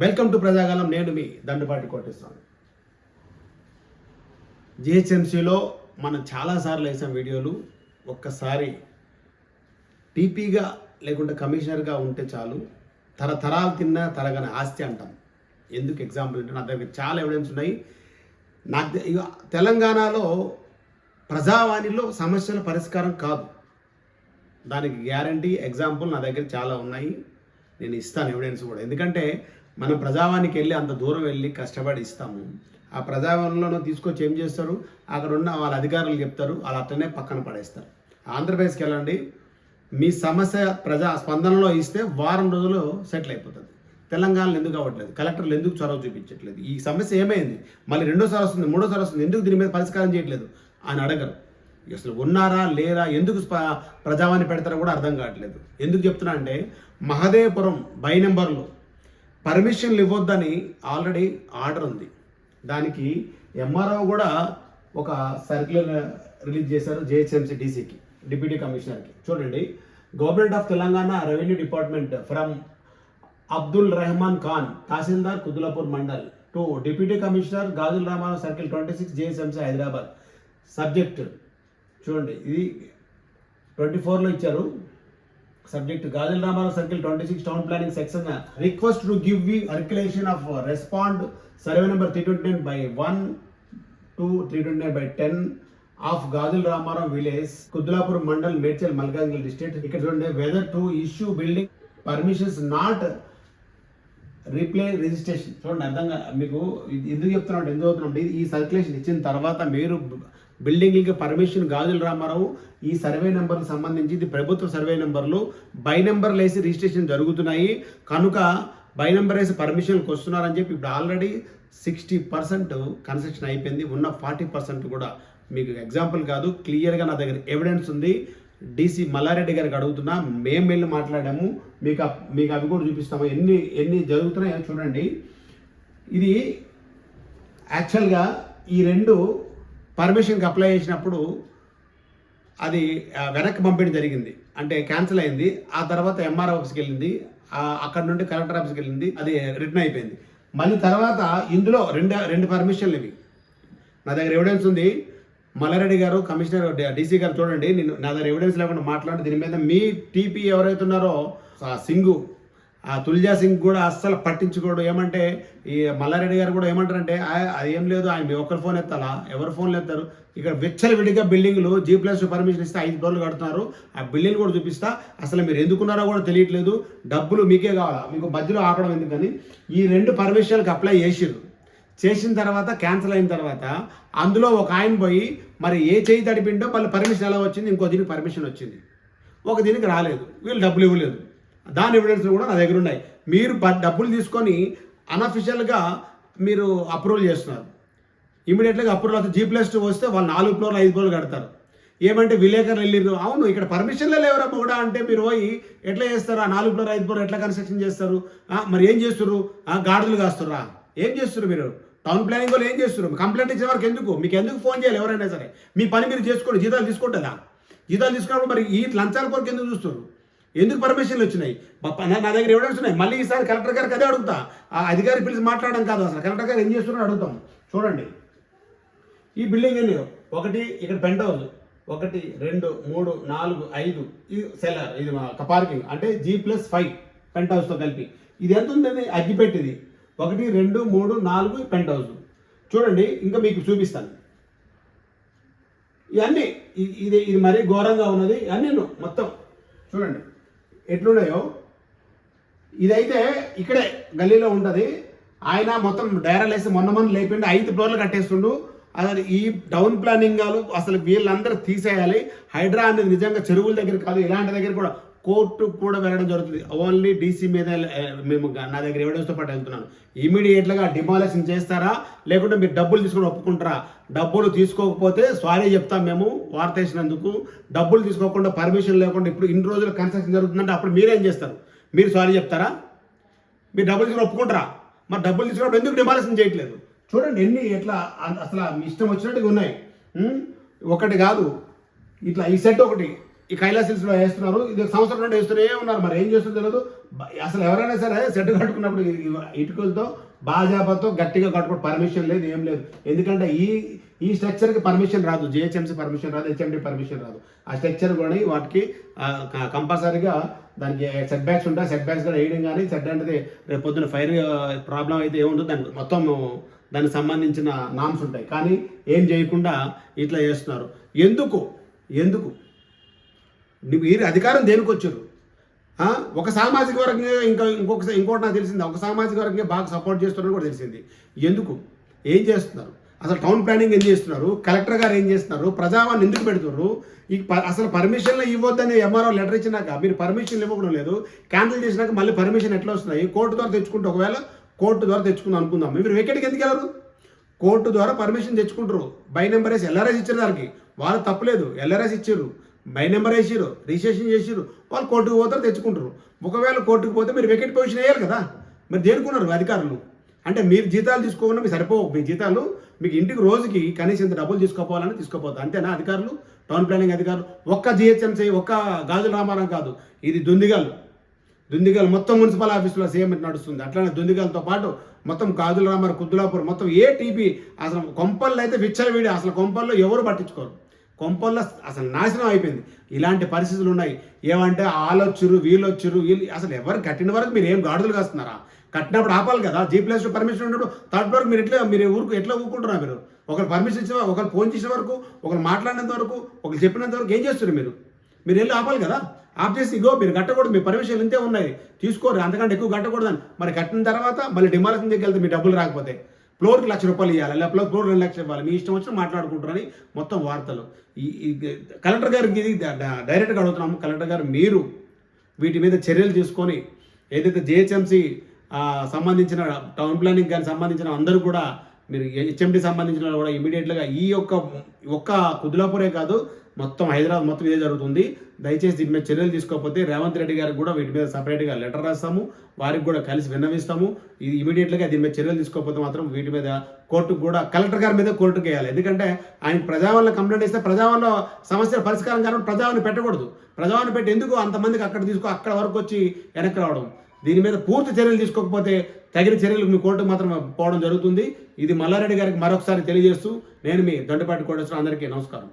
Welcome to ప్రజాగాలం. నేను మీ దండుపాటి కోటేశ్వరరావు. జిహెచ్ఎంసీలో మనం చాలాసార్లు వేసాం వీడియోలు. ఒక్కసారి టీపీగా లేకుంటే కమిషనర్గా ఉంటే చాలు, తరతరాలు తిన్నా తరగని ఆస్తి అంటాం. ఎందుకు ఎగ్జాంపుల్ అంటే నా దగ్గర చాలా ఎవిడెన్స్ ఉన్నాయి. తెలంగాణలో ప్రజావాణిలో సమస్యల పరిష్కారం కాదు, దానికి గ్యారంటీ ఎగ్జాంపుల్ నా దగ్గర చాలా ఉన్నాయి. నేను ఇస్తాను ఎవిడెన్స్ కూడా. ఎందుకంటే మనం ప్రజావానికి వెళ్ళి అంత దూరం వెళ్ళి కష్టపడి ఇస్తాము. ఆ ప్రజావాణిలోనూ తీసుకొచ్చి ఏం చేస్తారు, అక్కడ ఉన్న వాళ్ళ అధికారులు చెప్తారు, వాళ్ళు అట్లనే పక్కన పడేస్తారు. ఆంధ్రప్రదేశ్కి వెళ్ళండి, మీ సమస్య ప్రజా స్పందనలో ఇస్తే వారం రోజులు సెటిల్ అయిపోతుంది. తెలంగాణలో ఎందుకు అవ్వట్లేదు? కలెక్టర్లు ఎందుకు చొరవ చూపించట్లేదు? ఈ సమస్య ఏమైంది, మళ్ళీ రెండోసారి వస్తుంది, మూడోసారి వస్తుంది, ఎందుకు దీని మీద పరిష్కారం చేయట్లేదు అని అడగరు. అసలు ఉన్నారా లేరా, ఎందుకు ప్రజావాణి పెడతారో కూడా అర్థం కావట్లేదు. ఎందుకు చెప్తున్నా అంటే, మహదేవపురం బై నెంబర్లో పర్మిషన్లు ఇవ్వొద్దని ఆల్రెడీ ఆర్డర్ ఉంది. దానికి ఎంఆర్ఓ కూడా ఒక సర్క్యులర్ రిలీజ్ చేశారు జిహెచ్ఎంసీ డీసీకి, డిప్యూటీ కమిషనర్కి. చూడండి, government of Telangana revenue department from Abdul Rahman Khan, tahsildar Quthbullapur mandal, to deputy commissioner Gajularamaram circle 26 GHMC Hyderabad. Subject చూడండి, ఇది 24లో ఇచ్చారు. Subject Gajularamaram circle 26 town planning section. Request to give we circulation of respond survey number 329/1-329/10 of Gajularamaram village, Quthbullapur mandal, Medchal, Malkajgiri district. ఇక్కడ చూడండి, whether to issue building permissions not replay registration. చూడండి, అర్థంగా మీకు ఎందుకు చెప్తున్నాం, ఎందుకు అవుతున్నాం. ఈ సర్క్యులేషన్ ఇచ్చిన తర్వాత మీరు బిల్డింగ్లకి పర్మిషన్, గాజుల రామారావు ఈ సర్వే నెంబర్కి సంబంధించి ఇది ప్రభుత్వ సర్వే నెంబర్లు, బై నెంబర్లు వేసి రిజిస్ట్రేషన్ జరుగుతున్నాయి కనుక బై నెంబర్ వేసి పర్మిషన్కి వస్తున్నారని చెప్పి ఇప్పుడు ఆల్రెడీ 60% కన్స్ట్రక్షన్ అయిపోయింది. ఉన్న 40% కూడా మీకు ఎగ్జాంపుల్ కాదు, క్లియర్గా నా దగ్గర ఎవిడెన్స్ ఉంది. డీసీ మల్లారెడ్డి గారికి అడుగుతున్నా, మేము వెళ్ళి మాట్లాడాము, మీకు అవి కూడా చూపిస్తాము. ఎన్ని జరుగుతున్నాయో చూడండి. ఇది యాక్చువల్గా ఈ రెండు పర్మిషన్కి అప్లై చేసినప్పుడు అది వెనక్కి పంపించడం జరిగింది, అంటే క్యాన్సిల్ అయింది. ఆ తర్వాత ఎంఆర్ ఆఫీస్కి వెళ్ళింది, అక్కడ నుండి కలెక్టర్ ఆఫీస్కి వెళ్ళింది, అది రిటర్న్ అయిపోయింది. మళ్ళీ తర్వాత ఇందులో రెండు పర్మిషన్లు ఇవి నా దగ్గర ఎవిడెన్స్ ఉంది. మల్లారెడ్డి గారు, కమిషనర్ డీసీ గారు చూడండి, నేను నా దగ్గర ఎవిడెన్స్ లేకుండా మాట్లాడి దీని మీద మీ టీపీ ఎవరైతే ఉన్నారో సింగు, ఆ తుల్జా సింగ్ కూడా అస్సలు పట్టించుకోడు. ఏమంటే ఈ మల్లారెడ్డి గారు కూడా ఏమంటారంటే, అది ఏం లేదు, ఆయన ఒకరి ఫోన్ ఎత్తాలా, ఎవరు ఫోన్లు ఎత్తారు, ఇక్కడ విచ్చలవిడిగా బిల్డింగ్లు G+ పర్మిషన్ ఇస్తే 5 ఫ్లోర్లు కడుతున్నారు. ఆ బిల్డింగ్ కూడా చూపిస్తా, అసలు మీరు ఎందుకున్నారో కూడా తెలియట్లేదు, డబ్బులు మీకే కావాలా, మీకు మధ్యలో ఆపడం ఎందుకని ఈ 2 పర్మిషన్లకు అప్లై చేసిన తర్వాత క్యాన్సిల్ అయిన తర్వాత అందులో ఒక ఆయన పోయి మరి ఏ చేయి తడిపిండో మళ్ళీ పర్మిషన్ ఎలా వచ్చింది, ఇంకో దీనికి పర్మిషన్ వచ్చింది, ఒక దీనికి రాలేదు, వీళ్ళు డబ్బులు ఇవ్వలేదు. దాని ఎవిడెన్స్ కూడా నా దగ్గర ఉన్నాయి. మీరు డబ్బులు తీసుకొని అన్అఫిషియల్గా మీరు అప్రూవల్ చేస్తున్నారు. ఇమీడియట్గా అప్రూవల్ అవుతుంది. G+2 వస్తే వాళ్ళు 4 ఫ్లోర్లు 5 ఫ్లోర్లు కడతారు. ఏమంటే విలేకరులు వెళ్ళిర్రు, అవును ఇక్కడ పర్మిషన్లే లేవరమ్మ కూడా అంటే మీరు పోయి ఎట్లా చేస్తారు, ఆ 4 ఫ్లోర్ 5 ఫ్లోర్ ఎట్లా కన్స్ట్రక్షన్ చేస్తారు? మరి ఏం చేస్తున్నారు, గాడిదలు కాస్తుర్రా, ఏం చేస్తున్నారు మీరు? టౌన్ ప్లానింగ్ వాళ్ళు ఏం చేస్తున్నారు? కంప్లైంట్ ఇచ్చే వరకు మీకు ఎందుకు ఫోన్ చేయాలి? ఎవరైనా సరే మీ పని మీరు చేసుకోండి, జీతాలు తీసుకుంటుందా? జీతాలు తీసుకున్నప్పుడు మరి ఈ లంచాల కొరకు ఎందుకు చూస్తున్నారు? ఎందుకు పర్మిషన్లు వచ్చినాయి? నా దగ్గర ఎవిడెన్స్ ఉన్నాయి. మళ్ళీ ఈసారి కలెక్టర్ గారికి అదే అడుగుతా, ఆ అధికారి పిలిచి మాట్లాడడం కాదు, అసలు కలెక్టర్ గారు ఏం చేస్తున్నారో అడుగుతాం. చూడండి, ఈ బిల్డింగ్ ఎన్ని, ఒకటి ఇక్కడ పెంట్ హౌస్, 1 2 3 4 5, ఇది సెల్లర్, ఇది పార్కింగ్, అంటే G+5 పెంట్ హౌస్తో కలిపి ఇది ఎంత ఉందని అగ్గిపెట్టిది 1 2 3 4 పెంట్ హౌస్. చూడండి, ఇంకా మీకు చూపిస్తాను ఇవన్నీ. ఇది మరీ ఘోరంగా ఉన్నది. అన్నీ మొత్తం చూడండి ఎట్లున్నాయో. ఇదైతే ఇక్కడే గల్లీలో ఉంటుంది. ఆయన మొత్తం డైరాలు వేసి మొన్న లేపిండు, 5 ఫ్లోర్లు కట్టేస్తుండు. అసలు ఈ టౌన్ ప్లానింగ్ వాళ్ళు అసలు వీళ్ళందరూ తీసేయాలి. హైడ్రా అనేది నిజంగా చెరువుల దగ్గర కాదు, ఇలాంటి దగ్గర కూడా కోర్టు కూడా వెళ్ళడం జరుగుతుంది. ఓన్లీ డీసీ మీద మేము నా దగ్గర ఎవిడెన్స్తో పాటు వెళ్తున్నాను. ఇమీడియట్గా డిమాలిషన్ చేస్తారా, లేకుంటే మీరు డబ్బులు తీసుకొని ఒప్పుకుంటారా? డబ్బులు తీసుకోకపోతే సారీ చెప్తాం మేము, వార్త వేసినందుకు. డబ్బులు తీసుకోకుండా పర్మిషన్ లేకుండా ఇప్పుడు ఇన్ని రోజులు కన్స్ట్రక్షన్ జరుగుతుందంటే అప్పుడు మీరేం చేస్తారు? మీరు సారీ చెప్తారా? మీరు డబ్బులు తీసుకొని ఒప్పుకుంటారా? మరి డబ్బులు తీసుకున్నప్పుడు ఎందుకు డిమాలిషన్ చేయట్లేదు? చూడండి ఎన్ని ఎట్లా అసలు మీ ఇష్టం వచ్చినట్టుగా ఉన్నాయి. ఒకటి కాదు, ఇట్లా ఈ సెట్ ఒకటి, ఈ కైలాస్ హిల్స్లో వేస్తున్నారు. ఇది సంవత్సరం నుండి వేస్తూనే ఉన్నారు. మరి ఏం చేస్తుందో తెలియదు. అసలు ఎవరైనా సరే సెట్ కట్టుకున్నప్పుడు ఇటుకలతో బాజాబాతో గట్టిగా కట్టుకోవడం పర్మిషన్ లేదు, ఏం లేదు. ఎందుకంటే ఈ స్ట్రక్చర్కి పర్మిషన్ రాదు, జిహెచ్ఎంసీ పర్మిషన్ రాదు, హెచ్ఎండి పర్మిషన్ రాదు. ఆ స్ట్రక్చర్ కూడా వాటికి కంపల్సరీగా దానికి సెట్ బ్యాక్స్ ఉంటాయి. సెట్ బ్యాక్స్ కూడా వేయడం కానీ సెట్ అంటే రేపు పొద్దున ఫైర్ ప్రాబ్లం అయితే ఏముంటుంది దానికి మొత్తం దానికి సంబంధించిన నామ్స్ ఉంటాయి. కానీ ఏం చేయకుండా ఇట్లా చేస్తున్నారు. ఎందుకు మీరు అధికారం దేనికి వచ్చారు? ఒక సామాజిక వర్గంగా ఇంకోటి నాకు తెలిసింది, ఒక సామాజిక వర్గంగా బాగా సపోర్ట్ చేస్తున్నారని కూడా తెలిసింది. ఎందుకు ఏం చేస్తున్నారు? అసలు టౌన్ ప్లానింగ్ ఏం చేస్తున్నారు? కలెక్టర్ గారు ఏం చేస్తున్నారు? ప్రజావాన్ని ఎందుకు పెడుతున్నారు? అసలు పర్మిషన్లు ఇవ్వద్దని ఎంఆర్ఓ లెటర్ ఇచ్చినాక మీరు పర్మిషన్లు ఇవ్వడం లేదు. క్యాన్సిల్ చేసినాక మళ్ళీ పర్మిషన్ ఎట్లా వస్తున్నాయి? కోర్టు ద్వారా తెచ్చుకుంటే, ఒకవేళ కోర్టు ద్వారా తెచ్చుకుందాం అనుకుందాం, మీరు వెకెట్కి ఎందుకు వెళ్ళరు? కోర్టు ద్వారా పర్మిషన్ తెచ్చుకుంటారు. బై నెంబర్ వేసి ఎల్ఆర్ఎస్ ఇచ్చారు, దానికి వాళ్ళు తప్పలేదు. ఎల్ఆర్ఎస్ ఇచ్చారు, బై నెంబర్ వేసారు, రిజిస్ట్రేషన్ చేసారు, వాళ్ళు కోర్టుకు పోతారు, తెచ్చుకుంటారు. ఒకవేళ కోర్టుకు పోతే మీరు వెకెట్ పొజిషన్ వేయాలి కదా. మరి దేనికున్నారు అధికారులు? అంటే మీరు జీతాలు తీసుకోకుండా మీకు సరిపోవు. మీ జీతాలు మీకు ఇంటికి రోజుకి కనీసం ఇంత డబ్బులు తీసుకోపోవాలని తీసుకోపోతారు, అంతేనా అధికారులు? టౌన్ ప్లానింగ్ అధికారులు ఒక్క జిహెచ్ఎంసీ ఒక్క గాజుల రామారావు కాదు, ఇది దుందిగల్ మొత్తం మున్సిపల్ ఆఫీసులో సేమ్ నడుస్తుంది. అట్లానే దుందిగల్తో పాటు మొత్తం గాజుల రామారావు, కుద్దులాపూర్ మొత్తం ఏ టీపీ అసలు కొంపల్లో అయితే విచ్చలవిడి. అసలు కొంపల్లో ఎవరు పట్టించుకోరు. కొంపల్లో అసలు నాశనం అయిపోయింది. ఇలాంటి పరిస్థితులు ఉన్నాయి. ఏమంటే వీళ్ళు అసలు ఎవరు కట్టిన వరకు మీరు ఏం గాడుదలు కాస్తున్నారా? కట్టినప్పుడు ఆపాలి కదా. G+2 పర్మిషన్ ఉన్నప్పుడు థర్డ్ ఫ్లోర్కి మీరు ఊరుకు ఎట్లా ఊరుకుంటున్నారు? మీరు ఒకరు పర్మిషన్ ఇచ్చిన, ఒకరు ఫోన్ చేసిన వరకు, ఒకరు మాట్లాడినంత వరకు, ఒకరు చెప్పినంత వరకు ఏం చేస్తారు? మీరు వెళ్ళి ఆపాలి కదా. ఆఫ్ చేసి ఇగో మీరు కట్టకూడదు, మీ పర్మిషన్ ఇంతే ఉన్నాయి, తీసుకోరు, అంతకంటే ఎక్కువ కట్టకూడదని. మరి కట్టిన తర్వాత మళ్ళీ డిమాలిషన్ దగ్గరికి వెళ్తే మీ డబ్బులు రాకపోతే ఫ్లోర్కి ₹1,00,000 ఇవ్వాలి, లేకపోతే ఫ్లోర్ 2 లక్షలు ఇవ్వాలి, మీ ఇష్టం వచ్చి మాట్లాడుకుంటారని మొత్తం వార్తలు. ఈ కలెక్టర్ గారికి ఇది డైరెక్ట్గా అడుగుతున్నాము. కలెక్టర్ గారు మీరు వీటి మీద చర్యలు తీసుకొని ఏదైతే జిహెచ్ఎంసీ సంబంధించిన టౌన్ ప్లానింగ్ కానీ సంబంధించిన అందరూ కూడా మీరు హెచ్ఎండి సంబంధించిన కూడా ఇమీడియట్గా ఈ ఒక్క కుద్దులాపూరే కాదు, మొత్తం హైదరాబాద్ మొత్తం ఇదే జరుగుతుంది. దయచేసి దీని మీద చర్యలు తీసుకోకపోతే రేవంత్ రెడ్డి గారికి కూడా వీటి మీద సపరేట్గా లెటర్ రాస్తాము, వారికి కూడా కలిసి విన్నవిస్తాము. ఇది ఇమీడియట్గా దీని మీద చర్యలు తీసుకోకపోతే మాత్రం వీటి మీద కోర్టుకు కూడా, కలెక్టర్ గారి మీద కోర్టుకు వేయాలి. ఎందుకంటే ఆయన ప్రజావాళ్ళ కంప్లైంట్ ఇస్తే ప్రజావాళ్ళ సమస్యల పరిష్కారం కానీ ప్రజావాన్ని పెట్టకూడదు. ప్రజావాన్ని పెట్టి ఎందుకు అంతమందికి అక్కడ వరకు వచ్చి వెనక్కి రావడం? దీని మీద పూర్తి చర్యలు తీసుకోకపోతే తగిన చర్యలు మీ కోర్టుకు మాత్రం పోవడం జరుగుతుంది. ఇది మల్లారెడ్డి గారికి మరొకసారి తెలియజేస్తూ నేను మీ దొండపాటి కోటేశ్వరరావు, అందరికీ నమస్కారం.